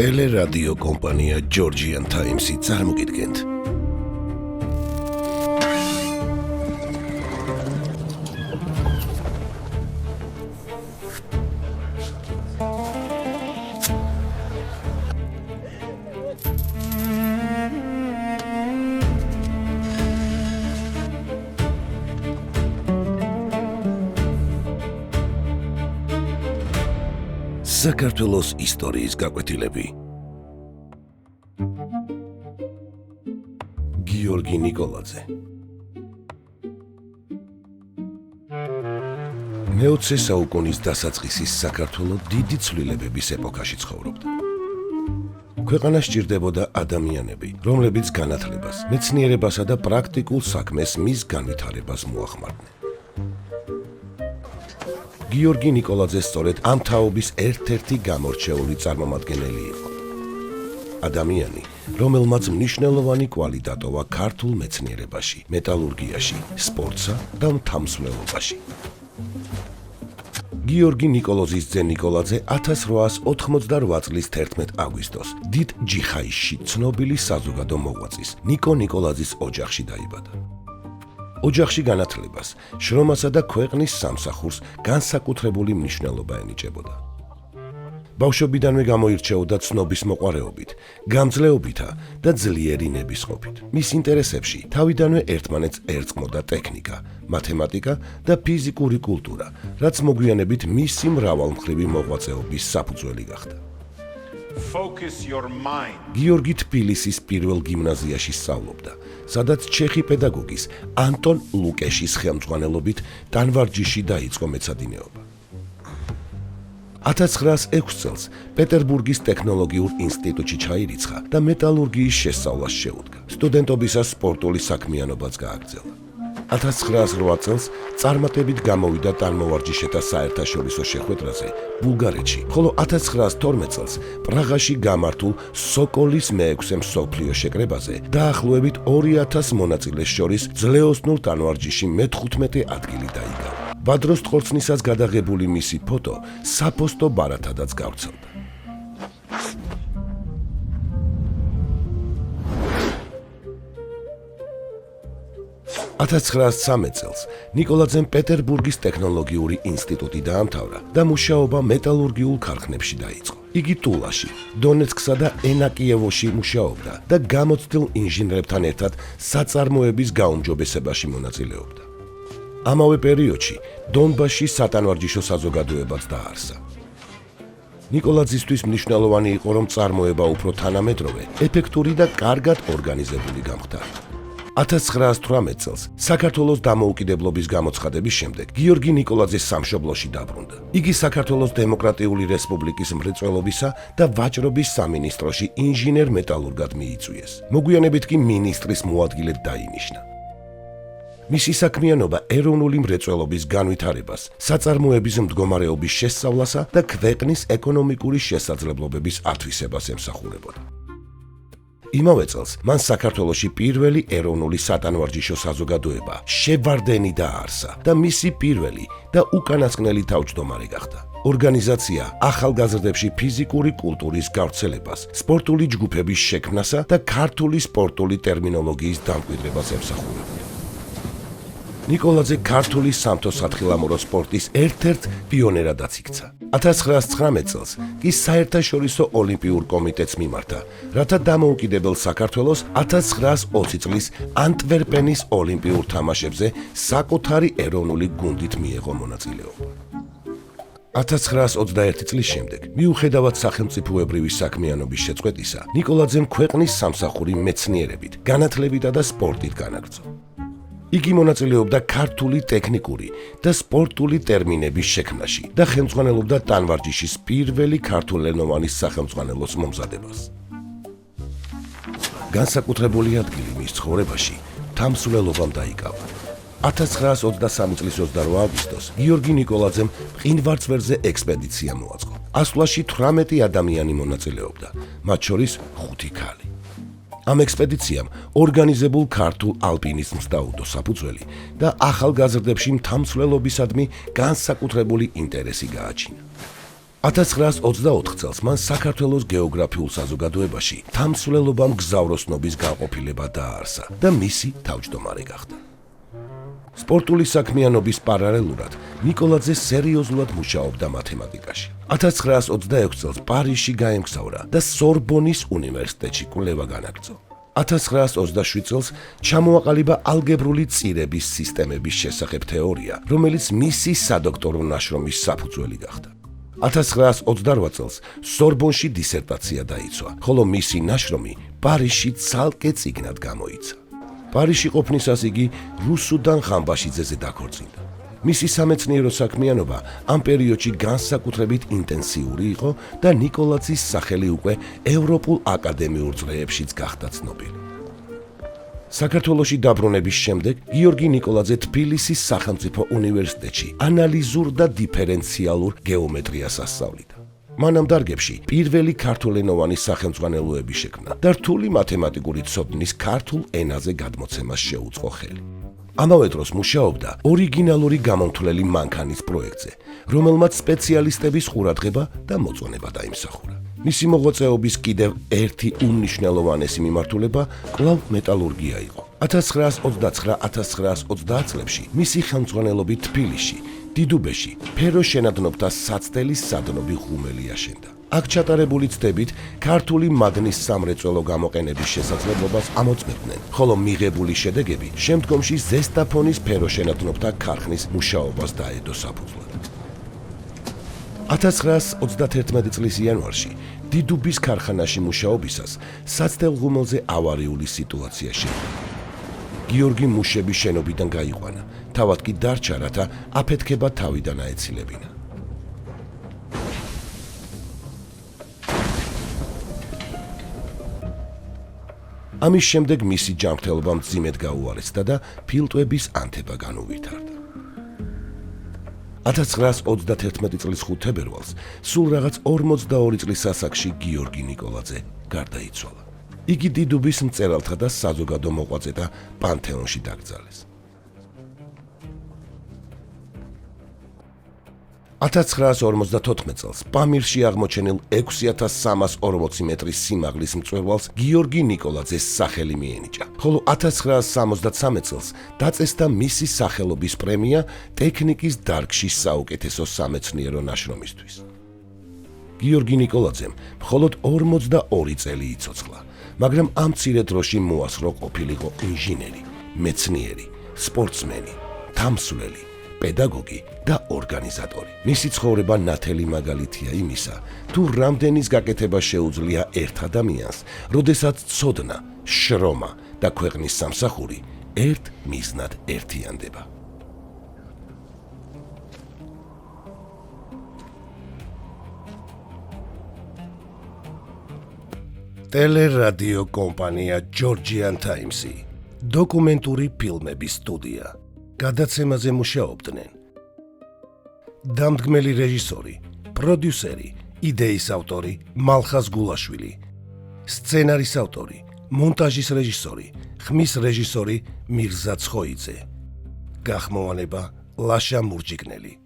ტელერადიო კომპანია Georgian Times-ი წარმოგიდგენთ. საქართველოს ისტორიის გაკვეთილები. გიორგი ნიკოლაძე. მე-20 საუკუნის დასაწყისის საქართველო დიდი ცვლილებების ეპოქაში ცხოვრობდა. ქვეყანას სჭირდებოდა ადამიანები, რომლებიც განათლებას, მეცნიერებასა და პრაქტიკულ საქმეს მის განვითარებას მოახმარდნენ. გიორგი ნიკოლაძე სწორედ ამ თაობის ერთ-ერთი გამორჩეული წარმომადგენელი იყო. ადამიანი, რომელმაც მნიშვნელოვანი კვალი დატოვა ქართულ მეცნიერებაში, მეტალურგიაში, სპორტსა და მთამსვლელობაში. გიორგი ნიკოლოზის ძე ნიკოლაძე 1888 წლის 11 აგვისტოს დიდ ჯიხაისში ცნობილი საზოგადო მოღვაწის ნიკო ნიკოლაძის ოჯახში დაიბადა. ოჯახში განათლებას, შრომასა და ქვეყნის სამსახურს განსაკუთრებული მნიშვნელობა ენიჭებოდა. ბავშვობიდანვე გამოირჩეოდა ცნობის მოყვარეობით, გამძლეობითა და ძლიერი ნებისყოფით. მის ინტერესებში თავიდანვე ერთმანეთს ერწყმოდა ტექნიკა, მათემატიკა და ფიზიკური კულტურა, რაც მოგვიანებით მისი მრავალმხრივი მოღვაწეობის საფუძველი გახდა. გიორგი თბილისის პირველ გიმნაზიაში სწავლობდა, სადაც ჩეხი პედაგოგის ანტონ ლუკეშის ხელმძღვანელობით ტანვარჯიშში დაიწყო მეცადინეობა. 1906 წელს პეტერბურგის ტექნოლოგიურ ინსტიტუტში ჩაირიცხა და მეტალურგიის შესწავლას შეუდგა. სტუდენტობისას სპორტული საქმიანობაც გააგრძელა. 1908 წელს წარმატებით გამოვიდა ტანმოვარჯიშეთა საერთაშორისო შეხვედრაზე ბულგარეთში, ხოლო 1912 წელს პრაღაში გამართულ სოკოლის მე-6 მსოფლიო შეკრებაზე დაახლოებით 2000 მონაწილეს შორის ძლეოსნურ ტანვარჯიშში მე-15 ადგილი დაიკავა. ბადროს ტყორცნისას გადაღებული მისი ფოტო საფოსტო ბარათადაც გავრცელდა. 1913 წელს ნიკოლაძემ პეტერბურგის ტექნოლოგიური ინსტიტუტი დაამთავრა და მუშაობა მეტალურგიულ ქარხნებში დაიწყო. იგი ტულაში, დონეცკსა და ენაკიევოში მუშაობდა და გამოცდილ ინჟინრებთან ერთად საწარმოების გაუმჯობესებაში მონაწილეობდა. ამავე პერიოდში დონბასში სატანვარჯიშო საზოგადოებაც დაარსა. ნიკოლაძისთვის მნიშვნელოვანი იყო, რომ წარმოება უფრო თანამედროვე, ეფექტური და კარგად ორგანიზებული გამხდარა. 1918 წელს საქართველოს დამოუკიდებლობის გამოცხადების შემდეგ გიორგი ნიკოლაძე სამშობლოში დაბრუნდა. იგი საქართველოს დემოკრატიული რესპუბლიკის მრეწველობისა და ვაჭრობის სამინისტროში ინჟინერ-მეტალურგად მიიწვიეს. მოგვიანებით კი მინისტრის მოადგილედ დაინიშნა. მისი საქმიანობა ეროვნული მრეწველობის განვითარებას, საწარმოების მდგომარეობის შესწავლასა და ქვეყნის ეკონომიკური შესაძლებლობების ათვისებას ემსახურებოდა. იმავე წელს მან საქართველოში პირველი ეროვნული სატანვარჯიშო საზოგადოება შევარდენი დააარსა და მისი პირველი და უკანასკნელი თავმჯდომარე გახდა. ორგანიზაცია ახალგაზრდებში ფიზიკური კულტურის გავრცელებას, სპორტული ჯგუფების შექმნასა და ქართული სპორტული ტერმინოლოგიის დამკვიდრებას ემსახურებოდა. ნიკოლაძე ქართული სამთო-სათხილამურო სპორტის ერთ-ერთ პიონერადაც იქცა. 1919 წელს კი საერთაშორისო ოლიმპიურ კომიტეტს მიმართა, რათა დამოუკიდებელ საქართველოს 1920 წლის ანტვერპენის ოლიმპიურ თამაშებზე საკუთარი ეროვნული გუნდით მიეღო მონაწილეობა. 1921 წლის შემდეგ, მიუხედავად სახელმწიფოებრივი საქმიანობის შეწყვეტისა, ნიკოლაძემ ქვეყნის სამსახური მეცნიერებით, განათლებითა და სპორტით განაგრძო. იგი მონაწილეობდა ქართული ტექნიკური და სპორტული ტერმინების შექმნაში და ხელმძღვანელობდა ტანვარჯიშის პირველი ქართულენოვანი სახელმძღვანელოს მომზადებას. განსაკუთრებული ადგილი მის ცხოვრებაში მთამსვლელობამ დაიკავა. 1923 წლის 28 აგვისტოს გიორგი ნიკოლაძემ მყინვარწვერზე ექსპედიცია მოაწყო. ასვლაში 18 ადამიანი მონაწილეობდა, მათ შორის 5 ქალი. ამ ექსპედიციამ ორგანიზებულ ქართულ ალპინიზმს დაუდო საფუძველი და ახალგაზრდებში მთამსვლელობისადმი განსაკუთრებული ინტერესი გააჩინა. 1924 წელს მან საქართველოს გეოგრაფიულ საზოგადოებაში თამსვლელობა მგზავროსნობის განყოფილება დააარსა და მისი თავმჯდომარე გახდა. სპორტული საქმიანობის პარალელურად ნიკოლაძე სერიოზულად მუშაობდა მათემატიკაში. 1926 წელს პარიზში გაემგზავრა და სორბონის უნივერსიტეტში კვლევა განაგრძო. 1927 წელს ჩამოაყალიბა ალგებრული წირების სისტემების შესახებ თეორია, რომელიც მისი სადოქტორო ნაშრომის საფუძველი გახდა. 1928 წელს სორბონში დისერტაცია დაიცვა, ხოლო მისი ნაშრომი პარიზში ცალკე წიგნად გამოიცა. პარიზში ყოფნისას იგი რუსუდან ხამბაშიძეზე დაქორწინდა. მისი სამეცნიერო საქმიანობა ამ პერიოდში განსაკუთრებით ინტენსიური იყო და ნიკოლაძის სახელი უკვე ევროპულ აკადემიურ წრეებშიც გახდა ცნობილი. საქართველოში დაბრუნების შემდეგ გიორგი ნიკოლაძე თბილისის სახელმწიფო უნივერსიტეტში ანალიზურ და დიფერენციალურ გეომეტრიას ასწავლიდა. მანამ დარგებში პირველი ქართულენოვანი სახელმძღვანელოები შექმნა და რთული მათემატიკური ცოდნის ქართულ ენაზე გადმოცემას შეუწყო ხელი. ამავე დროს მუშაობდა ორიგინალური გამომთვლელი მანქანის პროექტზე, რომელმაც სპეციალისტების ყურადღება და მოწონება დაიმსახურა. მისი მოღვაწეობის კიდევ ერთი უმნიშვნელოვანესი მიმართულება კვლავ მეტალურგია იყო. 1929-1930 წლებში მისი ხელმძღვანელობით თბილისში, დიდუბეში ფეროშენადნობთა საცდელის სადნობი ღუმელი აშენდა. აქ ჩატარებული ცდებით ქართული მადნის სამრეწველო გამოყენების შესაძლებლობას ამოწმებდნენ, ხოლო მიღებული შედეგები შემდგომში ზესტაფონის ფეროშენადნობთა ქარხნის მუშაობას დაედო საფუძვლად. 1931 წლის იანვარში დიდუბის ქარხანაში მუშაობისას საცდელ ღუმელზე ავარიული სიტუაცია შეიქმნა. გიორგი მუშების შენობიდან გაიყვანა, თავად კი დარჩა, რათა აფეთქება თავიდან აეცილებინა. ამის შემდეგ მისი ჯანმრთელობა მძიმედ გაუარესდა და ფილტვების ანთება განუვითარდა. 1931 წლის 5 თებერვალს სულ რაღაც 42 წლის ასაკში გიორგი ნიკოლაძე გარდაიცვალა. იგი დიდუბის მწერალთა და საზოგადო მოღვაწეთა პანთეონში დაკრძალეს. 1954 წელს პამირში აღმოჩენილ 6340 მეტრის სიმაღლის მწვერვალს გიორგი ნიკოლაძეს სახელი მიენიჭა, ხოლო 1973 წელს დაწესდა მისი სახელობის პრემია ტექნიკის დარგში საუკეთესო სამეცნიერო ნაშრომისთვის. გიორგი ნიკოლაძემ მხოლოდ 42 წელი იცოცხლა, მაგრამ ამ მცირე დროში მოასრო ყოფილიყო ინჟინერი, მეცნიერი, სპორტსმენი, თამსვლელი, პედაგოგი და ორგანიზატორი. მისი ცხოვრება ნათელი მაგალითია იმისა, თუ რამდენის გაკეთება შეუძლია ერთ ადამიანს, როდესაც ცოდნა, შრომა და ქვეყნის სამსახური ერთ მიზნად ერთიანდება. ტელერადიო კომპანია Georgian Times-ი, დოკუმენტური ფილმების სტუდია. გადაცემაზე მუშაობდნენ დამდგმელი რეჟისორი, პროდიუსერი, იდეის ავტორი მალხაზ გულაშვილი, სცენარის ავტორი, მონტაჟის რეჟისორი, ხმის რეჟისორი მირზა ცხოიძე, გახმოვანება ლაშა მურჯიგნელი.